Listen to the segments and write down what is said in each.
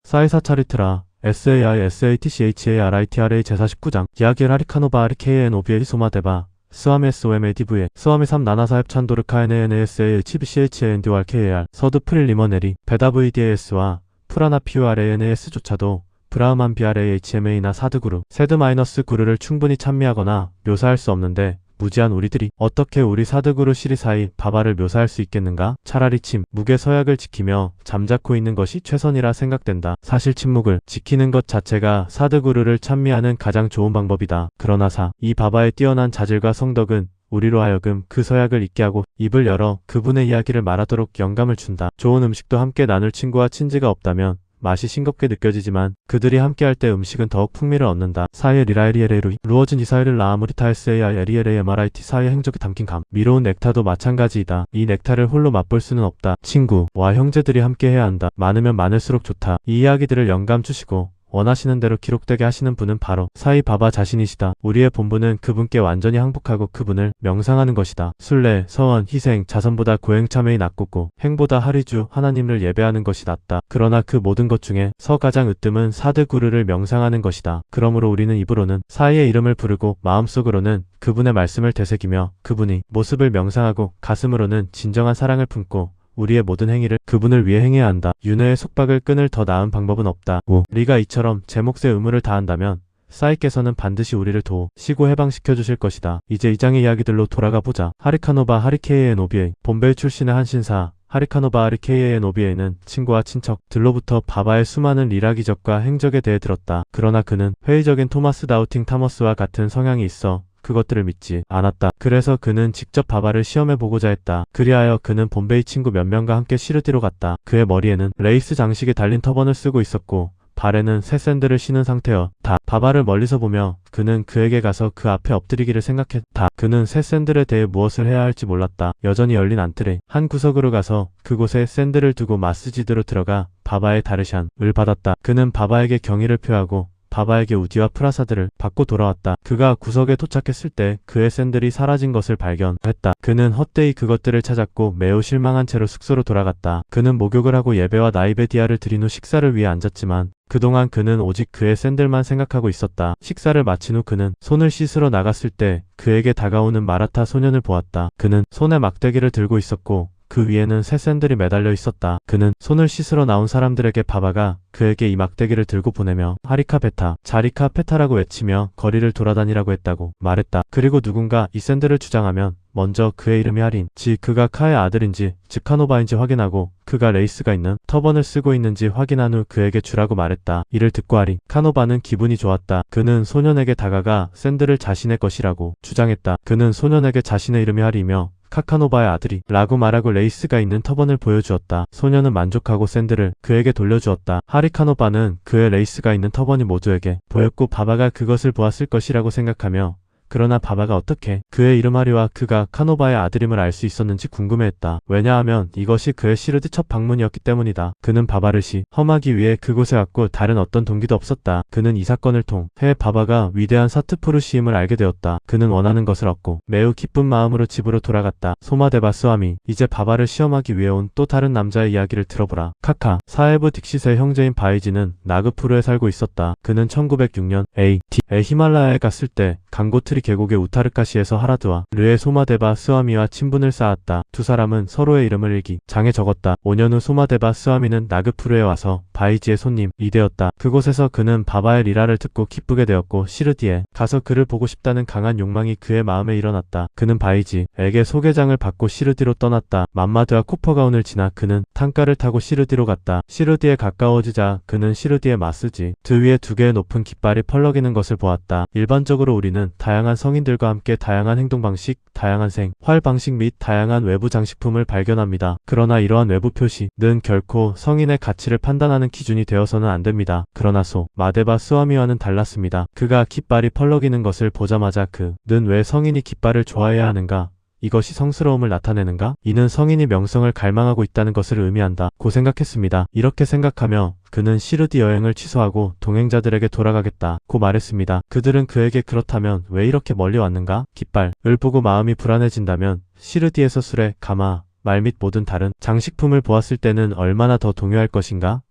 사이사차리트라 SAI-SATCHARITRA 제49장 기아길 하리카노바 아리케이엔 오비에이 소마데바 스와미 SOMADV에 스와미 3 나나사헵 찬도르카 NANASA HBCHANDORKAR 서드 프릴 리머네리 베다 VDAS와 프라나 PURANAS조차도 브라흐만 BRAHMA나 사드구루 세드-구르를 충분히 찬미하거나 묘사할 수 없는데 무지한 우리들이 어떻게 우리 사드구루 시리사이 바바를 묘사할 수 있겠는가? 차라리 무게 서약을 지키며 잠자코 있는 것이 최선이라 생각된다. 사실 침묵을 지키는 것 자체가 사드구루를 찬미하는 가장 좋은 방법이다. 그러나 이 바바의 뛰어난 자질과 성덕은 우리로 하여금 그 서약을 잊게 하고 입을 열어 그분의 이야기를 말하도록 영감을 준다. 좋은 음식도 함께 나눌 친구와 친지가 없다면 맛이 싱겁게 느껴지지만 그들이 함께할 때 음식은 더욱 풍미를 얻는다. 사이의 리라에리에레루 루어진 이사이를 라아무리타 SAILELAMRIT 사이의 행적이 담긴 감 미로운 넥타도 마찬가지이다. 이 넥타를 홀로 맛볼 수는 없다. 친구와 형제들이 함께 해야 한다. 많으면 많을수록 좋다. 이 이야기들을 영감 주시고 원하시는 대로 기록되게 하시는 분은 바로 사이 바바 자신이시다. 우리의 본분은 그분께 완전히 항복하고 그분을 명상하는 것이다. 순례, 서원, 희생, 자선보다 고행참회의 낫고 행보다 하리주 하나님을 예배하는 것이 낫다. 그러나 그 모든 것 중에 가장 으뜸은 사드구르를 명상하는 것이다. 그러므로 우리는 입으로는 사이의 이름을 부르고 마음속으로는 그분의 말씀을 되새기며 그분의 모습을 명상하고 가슴으로는 진정한 사랑을 품고 우리의 모든 행위를 그분을 위해 행해야 한다. 윤회의 속박을 끊을 더 나은 방법은 없다. 우리가 이처럼 제 몫의 의무를 다한다면 사이께서는 반드시 우리를 도우시고 해방시켜 주실 것이다. 이제 이 장의 이야기들로 돌아가 보자. 하리카노바 하리케이엔 오비에이 본베이 출신의 한 신사 하리카노바 하리케이엔 오비에이는 친구와 친척들로부터 바바의 수많은 리라기적과 행적에 대해 들었다. 그러나 그는 회의적인 토마스 다우팅 타머스와 같은 성향이 있어 그것들을 믿지 않았다. 그래서 그는 직접 바바를 시험해보고자 했다. 그리하여 그는 본베이 친구 몇 명과 함께 시르디로 갔다. 그의 머리에는 레이스 장식이 달린 터번을 쓰고 있었고 발에는 새 샌들을 신은 상태였다. 바바를 멀리서 보며 그는 그에게 가서 그 앞에 엎드리기를 생각했다. 그는 새 샌들에 대해 무엇을 해야 할지 몰랐다. 여전히 열린 안뜰의 한 구석으로 가서 그곳에 샌들을 두고 마스지드로 들어가 바바의 다르샨을 받았다. 그는 바바에게 경의를 표하고 바바에게 우디와 프라사드를 받고 돌아왔다. 그가 구석에 도착했을 때 그의 샌들이 사라진 것을 발견했다. 그는 헛되이 그것들을 찾았고 매우 실망한 채로 숙소로 돌아갔다. 그는 목욕을 하고 예배와 나이베디아를 드린 후 식사를 위해 앉았지만 그동안 그는 오직 그의 샌들만 생각하고 있었다. 식사를 마친 후 그는 손을 씻으러 나갔을 때 그에게 다가오는 마라타 소년을 보았다. 그는 손에 막대기를 들고 있었고 그 위에는 새 샌들이 매달려 있었다. 그는 손을 씻으러 나온 사람들에게 바바가 그에게 이 막대기를 들고 보내며 하리카 베타, 자리카 페타라고 외치며 거리를 돌아다니라고 했다고 말했다. 그리고 누군가 이 샌들을 주장하면 먼저 그의 이름이 하린, 그가 카의 아들인지 즉 카노바인지 확인하고 그가 레이스가 있는 터번을 쓰고 있는지 확인한 후 그에게 주라고 말했다. 이를 듣고 하린 카노바는 기분이 좋았다. 그는 소년에게 다가가 샌들을 자신의 것이라고 주장했다. 그는 소년에게 자신의 이름이 하리며 카카노바의 아들이 라고 말하고 레이스가 있는 터번을 보여주었다. 소년은 만족하고 샌들을 그에게 돌려주었다. 하리카노바는 그의 레이스가 있는 터번이 모두에게 보였고 바바가 그것을 보았을 것이라고 생각하며 그러나 바바가 어떻게 그의 이름 하리와 그가 카노바의 아들임을 알 수 있었는지 궁금해했다. 왜냐하면 이것이 그의 시르디 첫 방문이었기 때문이다. 그는 바바를 험하기 위해 그곳에 왔고 다른 어떤 동기도 없었다. 그는 이 사건을 통해 바바가 위대한 사트푸르시임을 알게 되었다. 그는 원하는 것을 얻고 매우 기쁜 마음으로 집으로 돌아갔다. 소마데바 스와미, 이제 바바를 시험하기 위해 온 또 다른 남자의 이야기를 들어보라. 카카, 사헤브 딕싯의 형제인 바이지는 나그푸르에 살고 있었다. 그는 1906년 AT에 히말라야에 갔을 때 강고트리 계곡의 우타르카시에서 하라드와 르의 소마데바 스와미와 친분을 쌓았다. 두 사람은 서로의 이름을 일기 장에 적었다. 5년 후 소마데바 스와미는 나그푸르에 와서 바이지의 손님이 되었다. 그곳에서 그는 바바의 리라를 듣고 기쁘게 되었고 시르디에 가서 그를 보고 싶다는 강한 욕망이 그의 마음에 일어났다. 그는 바이지에게 소개장을 받고 시르디로 떠났다. 맘마드와 코퍼가운을 지나 그는 탄가를 타고 시르디로 갔다. 시르디에 가까워지자 그는 시르디의 마스지 드 위에 두 개의 높은 깃발이 펄럭이는 것을 보았다. 일반적으로 우리는 다양한 성인들과 함께 다양한 행동 방식, 다양한 생활 방식 및 다양한 외부 장식품을 발견합니다. 그러나 이러한 외부 표시는 결코 성인의 가치를 판단하는 기준이 되어서는 안 됩니다. 그러나 마데바 스와미와는 달랐습니다. 그가 깃발이 펄럭이는 것을 보자마자 그는 왜 성인이 깃발을 좋아해야 하는가? 이것이 성스러움을 나타내는가? 이는 성인이 명성을 갈망하고 있다는 것을 의미한다 고 생각했습니다. 이렇게 생각하며 그는 시르디 여행을 취소하고 동행자들에게 돌아가겠다 고 말했습니다. 그들은 그에게 그렇다면 왜 이렇게 멀리 왔는가? 깃발을 보고 마음이 불안해진다면 시르디에서 수레, 가마, 말 및 모든 다른 장식품을 보았을 때는 얼마나 더 동요할 것인가?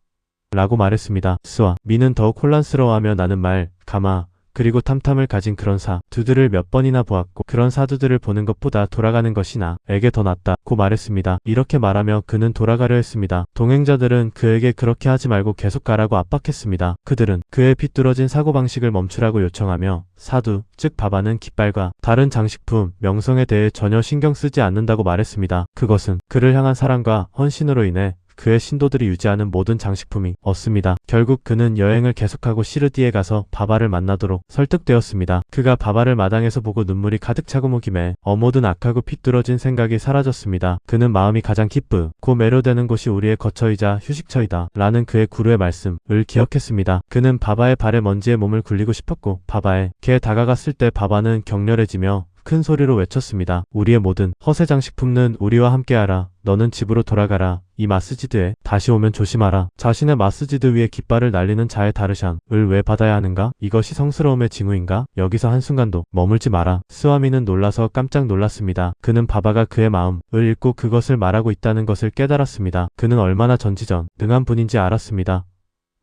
라고 말했습니다. 스와 미는 더욱 혼란스러워하며 나는 말, 가마, 그리고 탐탐을 가진 그런 사두들을 몇 번이나 보았고 그런 사두들을 보는 것보다 돌아가는 것이 나에게 더 낫다고 말했습니다. 이렇게 말하며 그는 돌아가려 했습니다. 동행자들은 그에게 그렇게 하지 말고 계속 가라고 압박했습니다. 그들은 그의 비뚤어진 사고방식을 멈추라고 요청하며 사두, 즉 바바는 깃발과 다른 장식품, 명성에 대해 전혀 신경 쓰지 않는다고 말했습니다. 그것은 그를 향한 사랑과 헌신으로 인해 그의 신도들이 유지하는 모든 장식품이 없습니다. 결국 그는 여행을 계속하고 시르디에 가서 바바를 만나도록 설득되었습니다. 그가 바바를 마당에서 보고 눈물이 가득 차고 묵임에 모든 악하고 핏뚤어진 생각이 사라졌습니다. 그는 마음이 가장 기쁘고 매료되는 곳이 우리의 거처이자 휴식처이다 라는 그의 구루의 말씀을 기억했습니다. 그는 바바의 발에 먼지에 몸을 굴리고 싶었고 바바에게 다가갔을 때 바바는 격렬해지며 큰 소리로 외쳤습니다. 우리의 모든 허세 장식품은 우리와 함께하라. 너는 집으로 돌아가라. 이 마스지드에 다시 오면 조심하라. 자신의 마스지드 위에 깃발을 날리는 자의 다르샨을 왜 받아야 하는가? 이것이 성스러움의 징후인가? 여기서 한순간도 머물지 마라. 스와미는 놀라서 깜짝 놀랐습니다. 그는 바바가 그의 마음을 읽고 그것을 말하고 있다는 것을 깨달았습니다. 그는 얼마나 전지전능한 분인지 알았습니다.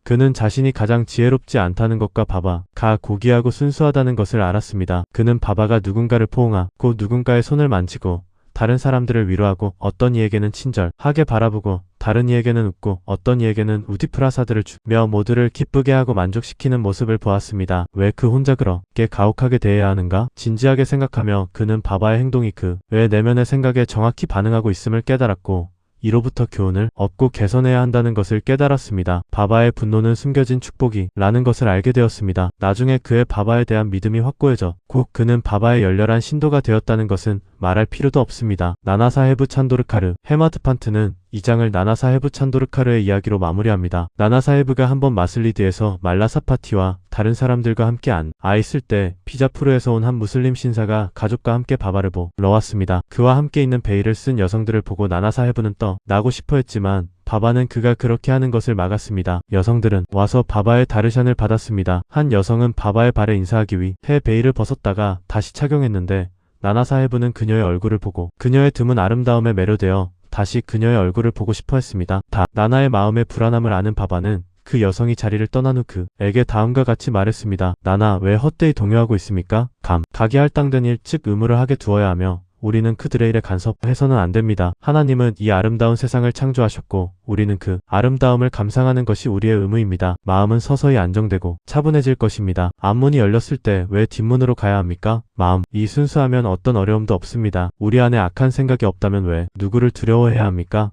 그는 자신이 가장 지혜롭지 않다는 것과 바바가 고귀하고 순수하다는 것을 알았습니다. 그는 바바가 누군가를 포옹하고 누군가의 손을 만지고 다른 사람들을 위로하고 어떤 이에게는 친절하게 바라보고 다른 이에게는 웃고 어떤 이에게는 우디프라사드를 주며 모두를 기쁘게 하고 만족시키는 모습을 보았습니다. 왜 그 혼자 그렇게 가혹하게 대해야 하는가? 진지하게 생각하며 그는 바바의 행동이 그의 내면의 생각에 정확히 반응하고 있음을 깨달았고 이로부터 교훈을 얻고 개선해야 한다는 것을 깨달았습니다. 바바의 분노는 숨겨진 축복이라는 것을 알게 되었습니다. 나중에 그의 바바에 대한 믿음이 확고해졌고 그는 바바의 열렬한 신도가 되었다는 것은 말할 필요도 없습니다. 나나사헤브 찬도르카르 헤마드판트는 이 장을 나나사헤브 찬도르카르의 이야기로 마무리합니다. 나나사헤브가 한번 마슬리드에서 말라사파티와 다른 사람들과 함께 있을 때 피자푸르에서 온 한 무슬림 신사가 가족과 함께 바바를 보러 왔습니다. 그와 함께 있는 베일을 쓴 여성들을 보고 나나사헤브는 떠나고 싶어 했지만 바바는 그가 그렇게 하는 것을 막았습니다. 여성들은 와서 바바의 다르샨을 받았습니다. 한 여성은 바바의 발에 인사하기 위해 베일을 벗었다가 다시 착용했는데 나나사헤브는 그녀의 얼굴을 보고 그녀의 드문 아름다움에 매료되어 다시 그녀의 얼굴을 보고 싶어 했습니다. 나나의 마음의 불안함을 아는 바바는 그 여성이 자리를 떠난 후 그에게 다음과 같이 말했습니다. 나나 왜 헛되이 동요하고 있습니까? 가게 할당된 일 즉 의무를 하게 두어야 하며 우리는 그들의 일에 간섭해서는 안 됩니다. 하나님은 이 아름다운 세상을 창조하셨고 우리는 그 아름다움을 감상하는 것이 우리의 의무입니다. 마음은 서서히 안정되고 차분해질 것입니다. 앞문이 열렸을 때 왜 뒷문으로 가야 합니까? 마음이 순수하면 어떤 어려움도 없습니다. 우리 안에 악한 생각이 없다면 왜 누구를 두려워해야 합니까?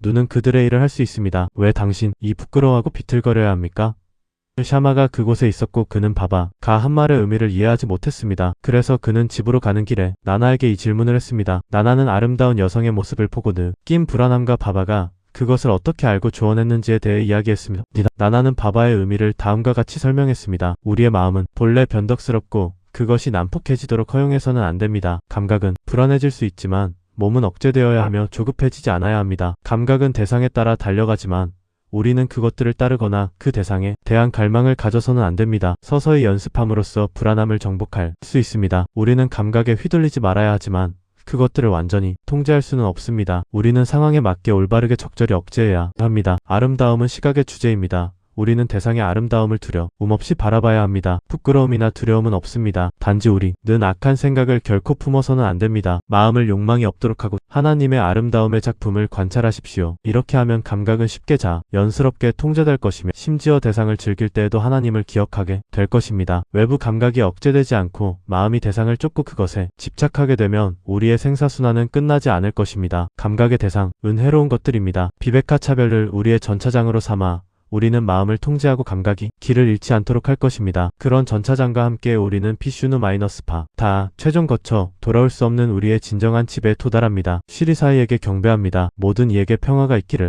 눈은 그들의 일을 할 수 있습니다. 왜 당신이 부끄러워하고 비틀거려야 합니까? 샤마가 그곳에 있었고 그는 바바가 한 말의 의미를 이해하지 못했습니다. 그래서 그는 집으로 가는 길에 나나에게 이 질문을 했습니다. 나나는 아름다운 여성의 모습을 보고 느낀 불안함과 바바가 그것을 어떻게 알고 조언했는지에 대해 이야기했습니다. 나나는 바바의 의미를 다음과 같이 설명했습니다. 우리의 마음은 본래 변덕스럽고 그것이 난폭해지도록 허용해서는 안 됩니다. 감각은 불안해질 수 있지만 몸은 억제되어야 하며 조급해지지 않아야 합니다. 감각은 대상에 따라 달려가지만 우리는 그것들을 따르거나 그 대상에 대한 갈망을 가져서는 안 됩니다. 서서히 연습함으로써 불안함을 정복할 수 있습니다. 우리는 감각에 휘둘리지 말아야 하지만 그것들을 완전히 통제할 수는 없습니다. 우리는 상황에 맞게 올바르게 적절히 억제해야 합니다. 아름다움은 시각의 주제입니다. 우리는 대상의 아름다움을 두려움 없이 바라봐야 합니다. 부끄러움이나 두려움은 없습니다. 단지 우리는 악한 생각을 결코 품어서는 안 됩니다. 마음을 욕망이 없도록 하고 하나님의 아름다움의 작품을 관찰하십시오. 이렇게 하면 감각은 쉽게 자연스럽게 통제될 것이며 심지어 대상을 즐길 때에도 하나님을 기억하게 될 것입니다. 외부 감각이 억제되지 않고 마음이 대상을 쫓고 그것에 집착하게 되면 우리의 생사순환은 끝나지 않을 것입니다. 감각의 대상은 해로운 것들입니다. 비베카 차별을 우리의 전차장으로 삼아 우리는 마음을 통제하고 감각이 길을 잃지 않도록 할 것입니다. 그런 전차장과 함께 우리는 피슈누 마이너스 다 최종 거쳐 돌아올 수 없는 우리의 진정한 집에 도달합니다. 쉬리사이에게 경배합니다. 모든 이에게 평화가 있기를.